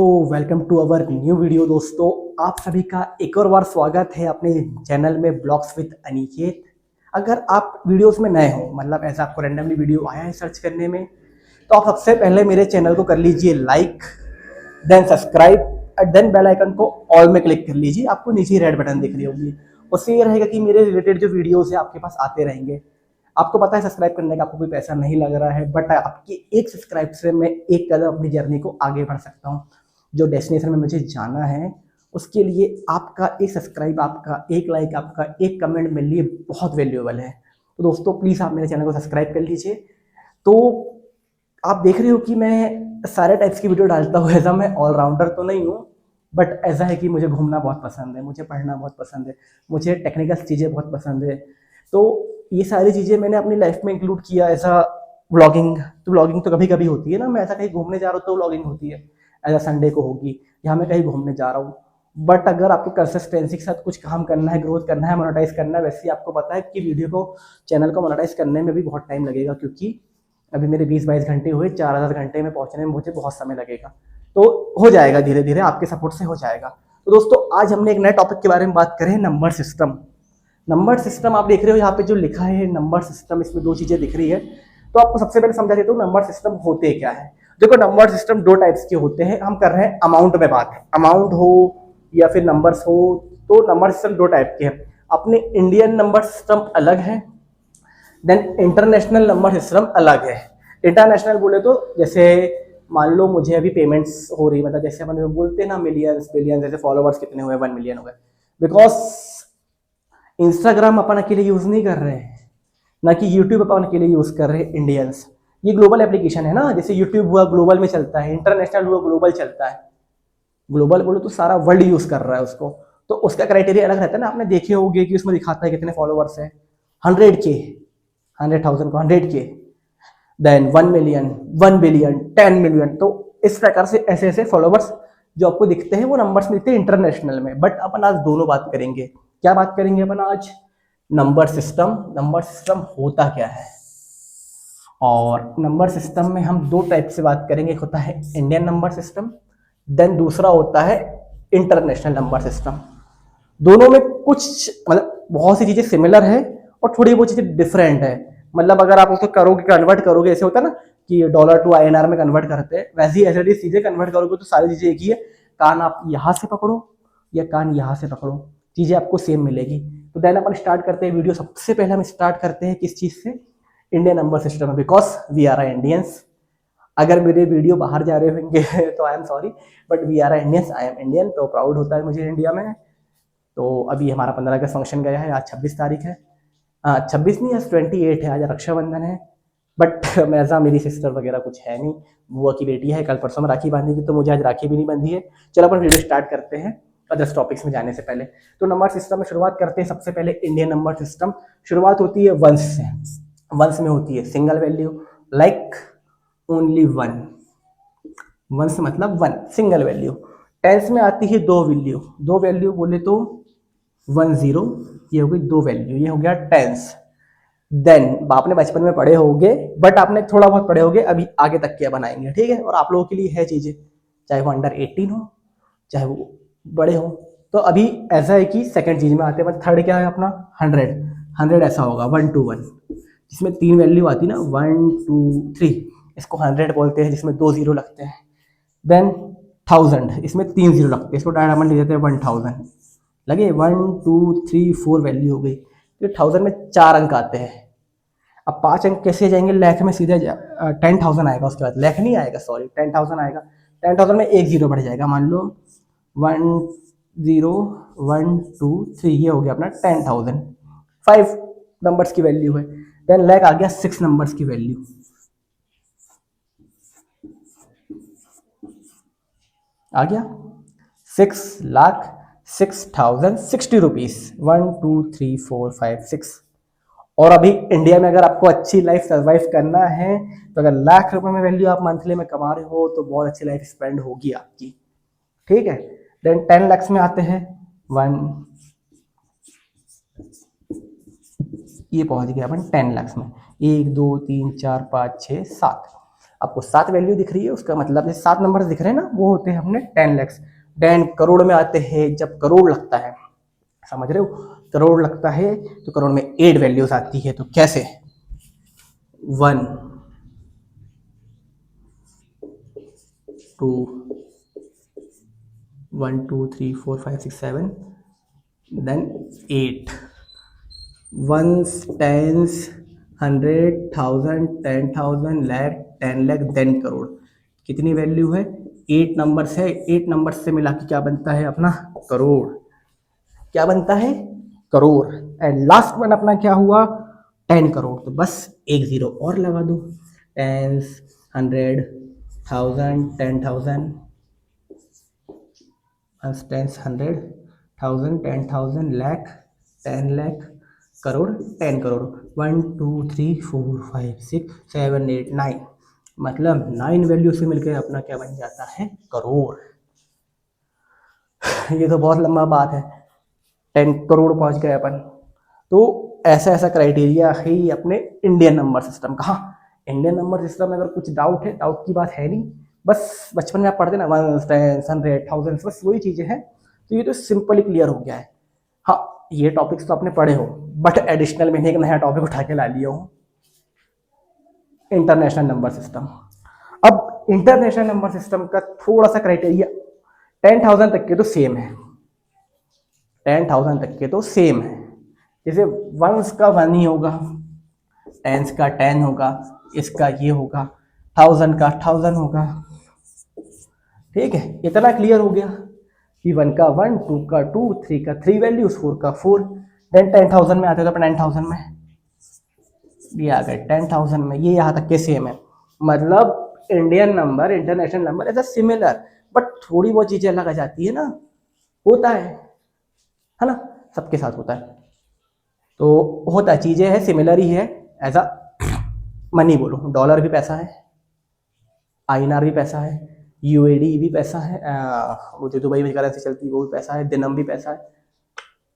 तो welcome to our new video दोस्तों। आप सभी का एक और बार स्वागत है अपने चैनल में ब्लॉग्स विद अनिकेत। अगर आप वीडियोस में नए हो, मतलब ऐसा आपको रैंडमली वीडियो आया है सर्च करने में, तो आप सबसे पहले मेरे चैनल को कर लीजिए लाइक, देन सब्सक्राइब और देन बेल आइकन को ऑल में क्लिक कर लीजिए। आपको नीचे रेड बटन दिख रही होगी, उससे ये रहेगा कि मेरे रिलेटेड जो वीडियोस है आपके पास आते रहेंगे। आपको पता है सब्सक्राइब करने का आपको कोई पैसा नहीं लग रहा है, बट आपकी एक सब्सक्राइब से मैं एक कदम अपनी जर्नी को आगे बढ़ सकता हूँ। जो डेस्टिनेशन में मुझे जाना है उसके लिए आपका एक सब्सक्राइब, आपका एक लाइक, आपका एक कमेंट मेरे लिए बहुत वैल्यूएबल है। तो दोस्तों प्लीज़ आप मेरे चैनल को सब्सक्राइब कर लीजिए। तो आप देख रहे हो कि मैं सारे टाइप्स की वीडियो डालता हूँ। ऐसा मैं ऑलराउंडर तो नहीं हूँ, बट ऐसा है कि मुझे घूमना बहुत पसंद है, मुझे पढ़ना बहुत पसंद है, मुझे टेक्निकल चीज़ें बहुत पसंद है। तो ये सारी चीज़ें मैंने अपनी लाइफ में इंक्लूड किया। ऐसा व्लॉगिंग, तो व्लॉगिंग तो कभी कभी होती है ना, मैं ऐसा कहीं घूमने जा रहा हूँ तो व्लॉगिंग होती है, ऐसा संडे को होगी, या मैं कहीं घूमने जा रहा हूँ। बट अगर आपको कंसिस्टेंसी के साथ कुछ काम करना है, ग्रोथ करना है, मोनेटाइज करना है, वैसे ही आपको पता है कि वीडियो को, चैनल को मोनेटाइज करने में भी बहुत टाइम लगेगा, क्योंकि अभी मेरे 20-22 घंटे हुए, 4000 घंटे में पहुंचने में मुझे बहुत समय लगेगा। तो हो जाएगा, धीरे धीरे आपके सपोर्ट से हो जाएगा। तो दोस्तों आज हमने एक नए टॉपिक के बारे में बात करें, नंबर सिस्टम। नंबर सिस्टम आप देख रहे हो यहाँ पे जो लिखा है नंबर सिस्टम, इसमें दो चीजें दिख रही है। तो आपको सबसे पहले समझा देता हूँ नंबर सिस्टम होते क्या है। देखो नंबर सिस्टम दो टाइप्स के होते हैं। हम कर रहे हैं अमाउंट में बात, अमाउंट हो या फिर नंबर्स हो, तो नंबर सिस्टम दो टाइप के हैं। अपने इंडियन नंबर सिस्टम अलग है, देन इंटरनेशनल नंबर सिस्टम अलग है। इंटरनेशनल बोले तो जैसे मान लो मुझे अभी पेमेंट्स हो रही, मतलब जैसे अपन बोलते हैं ना मिलियंस बिलियंस, जैसे फॉलोवर्स कितने हुए, 1 मिलियन हो गए। बिकॉज इंस्टाग्राम अपन अकेले यूज नहीं कर रहे हैं, ना कि यूट्यूब अपन अकेले यूज कर रहे हैं इंडियंस। ये ग्लोबल एप्लीकेशन है ना, जैसे यूट्यूब हुआ ग्लोबल में चलता है, इंटरनेशनल हुआ ग्लोबल चलता है। ग्लोबल बोलो तो सारा वर्ल्ड यूज कर रहा है उसको, तो उसका क्राइटेरिया अलग रहता है ना। आपने देखे होंगे कि उसमें दिखाता है कितने फॉलोवर्स है, 100K, 100,000 को 100K, then 1 million, 1 billion, 10 million. तो इस प्रकार से ऐसे ऐसे फॉलोवर्स जो आपको दिखते हैं वो नंबर्स मिलते हैं इंटरनेशनल में। बट अपन आज दोनों बात करेंगे। क्या बात करेंगे अपन आज? Number system. नंबर सिस्टम होता क्या है, और नंबर सिस्टम में हम दो टाइप से बात करेंगे। एक होता है इंडियन नंबर सिस्टम, देन दूसरा होता है इंटरनेशनल नंबर सिस्टम। दोनों में कुछ मतलब बहुत सी चीजें सिमिलर है और थोड़ी बहुत चीजें डिफरेंट है। मतलब अगर आप उसको करोगे, कन्वर्ट करोगे, ऐसे होता है ना कि डॉलर टू INR में कन्वर्ट करते हैं, वैसे ही ऐसे चीजें कन्वर्ट करोगे तो सारी चीजें एक ही है। कान आप यहाँ से पकड़ो या कान यहाँ से पकड़ो, चीजें आपको सेम मिलेगी। तो देन अपन स्टार्ट करते हैं वीडियो। सबसे पहले हम स्टार्ट करते हैं किस चीज से? Indian number system, because we are Indians. अगर मेरे वीडियो बाहर जा रहे होंगे तो I am sorry, but we are Indians, I am Indian. तो प्राउड होता है मुझे इंडिया में। तो अभी हमारा 15 अगस्त फंक्शन गया है, आज 26 तारीख है। 26 नहीं, आज 28 है, आज रक्षाबंधन है। बट ऐसा मेरी सिस्टर वगैरह कुछ है नहीं, बुआ की बेटी है, कल परसों में राखी बांधी थी, तो मुझे आज राखी भी नहीं बंधी है। चलो अपन वीडियो स्टार्ट करते हैं अदर्स टॉपिक्स में जाने से पहले। तो नंबर सिस्टम में शुरुआत करते हैं। सबसे पहले इंडियन नंबर सिस्टम शुरुआत होती है वंस से। वंस में होती है single value, like only one. Ones मतलब वन, सिंगल वैल्यू। टेंस में आती है दो वैल्यू। दो वैल्यू बोले तो 10, ये हो गई दो वैल्यू, ये हो गया टेंस। देन आपने बचपन में पढ़े होगे, बट आपने थोड़ा बहुत पढ़े होगे, अभी आगे तक क्या बनाएंगे, ठीक है। और आप लोगों के लिए है चीजें, चाहे वो अंडर 18 हो, चाहे वो बड़े हो। तो अभी ऐसा है कि सेकंड चीज में आते हैं। थर्ड क्या है अपना? 100। 100 ऐसा होगा 1 to 1, जिसमें तीन वैल्यू आती ना, 1 2 3, इसको 100 बोलते हैं, जिसमें दो जीरो लगते हैं। देन 1000, इसमें तीन जीरो लगते हैं, इसको डायरेक्ट लिख देते हैं 1000। लगे 1 2 3 4 वैल्यू हो गई। तो 1000 में 4 अंक आते हैं। अब 5 अंक कैसे जाएंगे लाख में? सीधे 10,000 आएगा, उसके बाद लाख नहीं आएगा, सॉरी 10,000 आएगा। 10,000 में एक जीरो बढ़ जाएगा, मान लो 1 0 1 2 3, ये हो गया अपना 10,000। 5 नंबर्स की वैल्यू है। देन लाख आ गया 6 नंबर्स की वैल्यू। आ गया 6,06,060 रुपीज। 1 2 3 4 5 6। और अभी इंडिया में अगर आपको अच्छी लाइफ सर्वाइव करना है, तो अगर लाख रुपए में वैल्यू आप मंथली में कमा रहे हो, तो बहुत अच्छी लाइफ स्पेंड होगी आपकी, ठीक है। देन 10 lakhs में आते हैं। वन, ये पहुंच गया अपन 10 lakhs में। 1 2 3 4 5 6 7। आपको 7 वैल्यू दिख रही है, उसका मतलब ये 7 नंबर दिख रहे हैं ना, वो होते हैं अपने 10 लैक्स। 10 करोड़ में आते हैं जब करोड़ लगता है, समझ रहे हो, करोड़ लगता है तो करोड़ में 8 वैल्यूज आती है। तो कैसे 1 2 1 2 3 4 5 6 7 then 8 ones tens 100,000 10,000 lakh 10 lakh then crore. कितनी वैल्यू है, 8 नंबर्स है, 8 नंबर्स से मिला के क्या बनता है अपना करोड़, क्या बनता है करोड़। एंड लास्ट वन अपना क्या हुआ 10 करोड़। तो बस एक जीरो और लगा दो, टेंस 100,000 10,000 टेंस 100,000 10,000 लाख 10 लाख करोड़ 10 करोड़ 1 2 3 4 5 6 7 8 9, मतलब 9 वैल्यू से मिलकर अपना क्या बन जाता है करोड़। ये तो बहुत लंबा बात है, 10 करोड़ पहुंच गए अपन। तो ऐसा ऐसा क्राइटेरिया है ये अपने इंडियन नंबर सिस्टम का। हाँ, इंडियन नंबर सिस्टम में अगर कुछ डाउट है, डाउट की बात है नहीं, बस बचपन में आप पढ़ते ना 1 10 100 1000 बस वही चीजें हैं। तो ये तो सिंपली क्लियर हो गया है। हाँ, ये टॉपिक्स तो आपने पढ़े हो, बट एडिशनल मैंने एक नया टॉपिक उठा के ला लिया हूँ, इंटरनेशनल नंबर सिस्टम। अब इंटरनेशनल नंबर सिस्टम का थोड़ा सा क्राइटेरिया 10,000 तक के तो सेम है, 10,000 तक के तो सेम है। जैसे वंस का 1 ही होगा, टेंस का 10 होगा, इसका ये होगा, 1000 का 1000 होगा। ठीक है, इतना क्लियर हो गया कि 1 का 1 2 का 2 3 का 3 वैल्यूज 4 का 4। देन 10,000 में आते तो अपन 10,000 में ये आ गए, 10,000 में ये यहाँ तक के सेम है। मतलब इंडियन नंबर इंटरनेशनल नंबर ऐसा सिमिलर, बट थोड़ी बहुत चीजें अलग आ जाती है ना, होता है ना, सबके साथ होता है। तो होता चीजें है सिमिलर ही है, ऐसा मनी बोलो, डॉलर भी पैसा है, आईएनआर भी पैसा है, यूएडी भी पैसा है, वो जो दुबई में करेंसी चलती है वो भी पैसा है, दिनम भी पैसा है,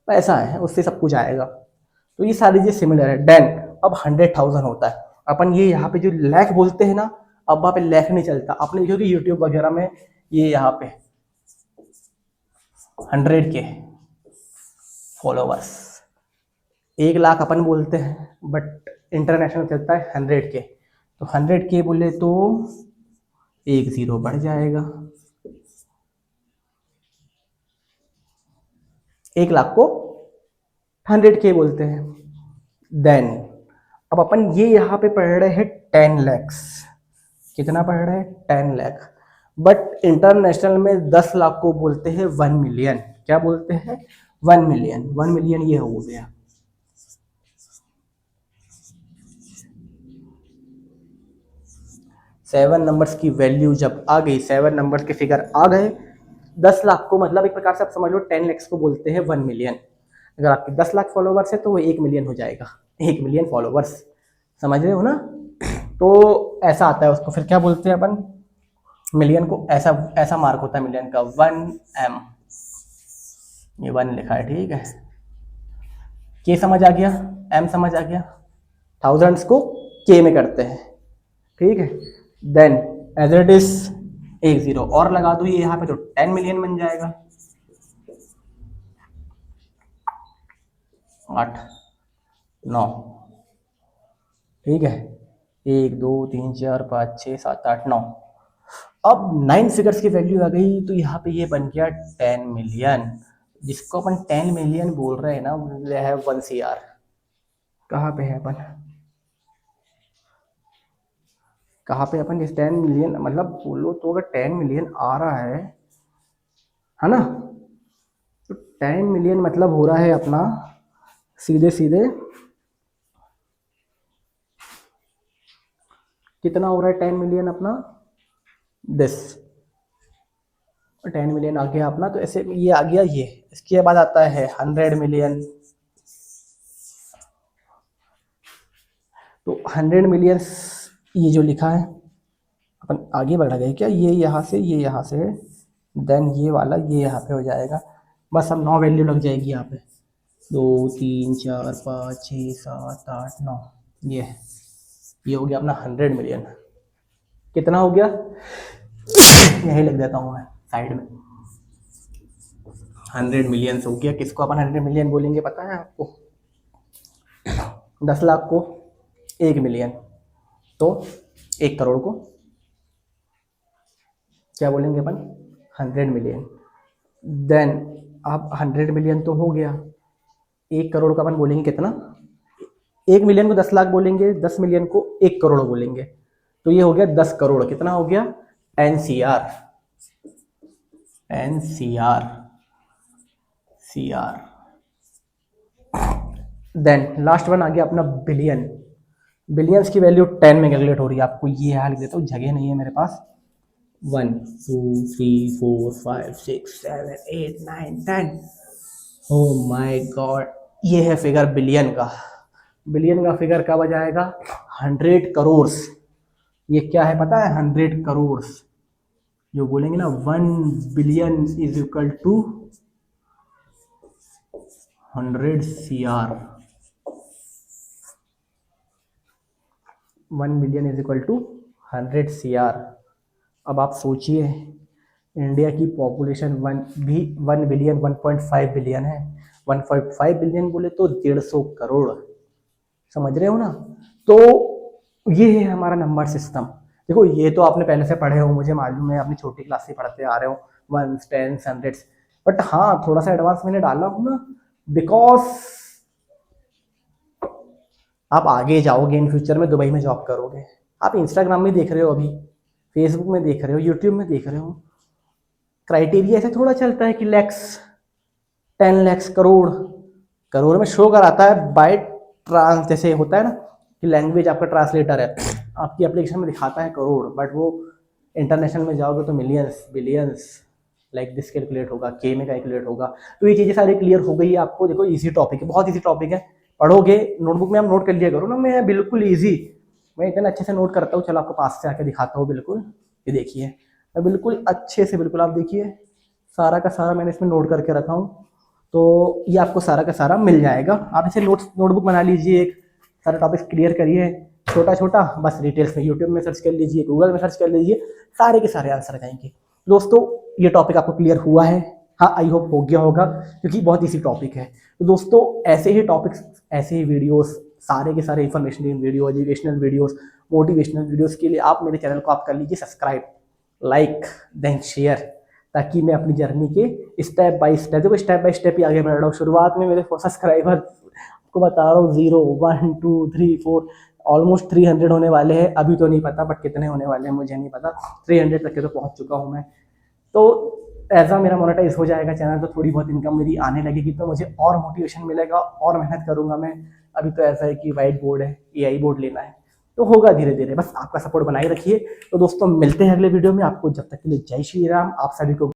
पैसा है, उससे सब कुछ आएगा। तो ये सारी चीजें सिमिलर है। देन अब 100,000 होता है, अपन ये यहाँ पे जो लैख बोलते हैं ना, अब वहाँ पे लैख नहीं चलता, आपने देखो कि यूट्यूब वगैरह में ये यहाँ पे 100 के फॉलोवर्स, 1 लाख अपन बोलते हैं, बट इंटरनेशनल चलता है 100 के। तो 100 के बोले तो एक जीरो बढ़ जाएगा, 1 लाख को 100 के बोलते हैं। देन अब अपन ये यहाँ पे पढ़ रहे हैं 10 लैक्स, कितना पढ़ रहे हैं 10 लाख, बट इंटरनेशनल में 10 लाख को बोलते हैं 1 मिलियन। क्या बोलते हैं 1 मिलियन, 1 मिलियन ये हो गया। सेवन नंबर्स की वैल्यू जब आ गई, 7 नंबर्स के फिगर आ गए, 10 लाख को मतलब एक प्रकार से आप समझ लो 10 लैक्स को बोलते हैं 1 मिलियन। अगर आपके 10 लाख फॉलोवर्स है तो वो 1 मिलियन हो जाएगा, 1 मिलियन फॉलोवर्स, समझ रहे हो ना। तो ऐसा आता है, उसको फिर क्या बोलते हैं अपन, मिलियन को ऐसा ऐसा मार्क होता है मिलियन का 1M, ये 1 लिखा है, ठीक है, के समझ आ गया, एम समझ आ गया, थाउजेंड्स को के में करते हैं, ठीक है। देन एज इट इज एक जीरो और लगा दो ये यहाँ पे तो 10 मिलियन बन जाएगा, 8 9, ठीक है, 1 2 3 4 5 6 7 8 9। अब 9 फिगर्स की वैल्यू आ गई, तो यहाँ पे ये बन गया 10 मिलियन, जिसको अपन 10 मिलियन बोल रहे हैं ना, वो है 1 CR। कहाँ पे है अपन, कहाँ पे अपन, इस 10 मिलियन मतलब बोलो तो अगर 10 मिलियन आ रहा है ना, तो 10 मिलियन मतलब हो रहा है अपना सीधे सीधे कितना हो रहा है 10 मिलियन अपना, दिस 10 मिलियन आ गया अपना, तो ऐसे ये आ गया ये। इसके बाद आता है 100 मिलियन, तो 100 मिलियन ये जो लिखा है, अपन आगे बढ़ गए क्या, ये यहाँ से ये यहाँ से, देन ये वाला ये यहाँ पे हो जाएगा, बस अब 9 वैल्यू लग जाएगी यहाँ पे, 2 3 4 5 6 7 8 9, ये हो गया अपना 100 मिलियन। कितना हो गया, यही लिख देता हूँ मैं साइड में, 100 मिलियन हो गया। किसको अपन 100 मिलियन बोलेंगे पता है आपको? 10 लाख को 1 मिलियन, तो 1 करोड़ को क्या बोलेंगे अपन? 100 मिलियन। देन अब 100 मिलियन तो हो गया, 1 करोड़ का अपन बोलेंगे कितना? 1 मिलियन को 10 लाख बोलेंगे, 10 मिलियन को 1 करोड़ बोलेंगे, तो ये हो गया 10 करोड़। कितना हो गया? NCR, NCR, CR. Then last one आ गया अपना बिलियन। बिलियंस की वैल्यू 10 में कैलकुलेट हो रही है, आपको ये यहाँ लिख देता हूँ, जगह नहीं है मेरे पास। 1 2 3 4 5 6 7 8 9 10। ओ माय गॉड, ये है फिगर बिलियन का। बिलियन का फिगर कब आ जाएगा? 100 करोड़। ये क्या है पता है? 100 करोड़। जो बोलेंगे ना 1 billion is equal to 100 CR। 1 billion is equal to 100 CR। अब आप सोचिए, इंडिया की पॉपुलेशन 1 बिलियन 1.5 बिलियन है। 1.5 बिलियन बोले तो 150 करोड़, समझ रहे हो ना? तो ये है हमारा नंबर सिस्टम। देखो ये तो आपने पहले से पढ़े हो, मुझे मालूम है, अपनी छोटी क्लास से पढ़ते आ रहे हो, 1s 10s 100s। बट हाँ, थोड़ा सा एडवांस मैंने डाला हूँ ना, बिकॉज आप आगे जाओगे, इन फ्यूचर में दुबई में जॉब करोगे। आप इंस्टाग्राम में देख रहे हो, अभी फेसबुक में देख रहे हो, यूट्यूब में देख रहे हो, क्राइटेरिया ऐसे थोड़ा चलता है कि लैक्स, 10 लैक्स, करोड़। करोड़ में शो कराता है बाय ट्रांस, जैसे होता है ना कि लैंग्वेज आपका ट्रांसलेटर है, आपकी एप्लीकेशन में दिखाता है करोड़, बट वो इंटरनेशनल में जाओगे तो millions, billions, like this calculate होगा, के में कैलकुलेट होगा। तो ये चीज़ें सारी क्लियर हो गई है आपको। देखो इजी टॉपिक है, बहुत इजी टॉपिक है, पढ़ोगे नोटबुक में आप नोट कर लिया करो ना। मैं बिल्कुल ईजी, मैं इतना अच्छे से नोट करता हूँ। चलो आपको पास से आके दिखाता हूँ। बिल्कुल ये देखिए, मैं बिल्कुल अच्छे से, बिल्कुल आप देखिए, सारा का सारा मैंने इसमें नोट करके रखा हूँ। तो ये आपको सारा का सारा मिल जाएगा। आप इसे नोटबुक बना लीजिए, एक सारे टॉपिक्स क्लियर करिए छोटा छोटा, बस डिटेल्स में यूट्यूब में सर्च कर लीजिए, गूगल में सर्च कर लीजिए, सारे के सारे आंसर जाएंगे। दोस्तों ये टॉपिक आपको क्लियर हुआ है? हाँ, आई होप हो गया होगा, क्योंकि बहुत ईजी टॉपिक है। तो दोस्तों ऐसे ही टॉपिक्स, ऐसे ही वीडियोस, सारे के सारे informational video, educational videos, motivational videos के लिए आप मेरे चैनल को आप कर लीजिए सब्सक्राइब, लाइक, देन शेयर, ताकि मैं अपनी जर्नी के स्टेप बाय स्टेप, देखो स्टेप बाय स्टेप ही आगे बढ़ रहा हूँ। शुरुआत में मेरे सब्सक्राइबर आपको बता रहा हूँ 0 1 2 3 4 ऑलमोस्ट 300 होने वाले हैं। अभी तो नहीं पता, बट कितने होने वाले हैं मुझे नहीं पता। 300 तक के तो पहुँच चुका हूँ मैं। तो ऐसा मेरा मोनेटाइज हो जाएगा चैनल, तो थोड़ी बहुत इनकम मेरी आने लगेगी, तो मुझे और मोटिवेशन मिलेगा, और मेहनत करूंगा मैं। अभी तो ऐसा है कि वाइट बोर्ड है, AI बोर्ड लेना है, तो होगा धीरे धीरे। बस आपका सपोर्ट बनाए रखिए। तो दोस्तों मिलते हैं अगले वीडियो में। आपको जब तक के लिए जय श्री राम। आप सभी को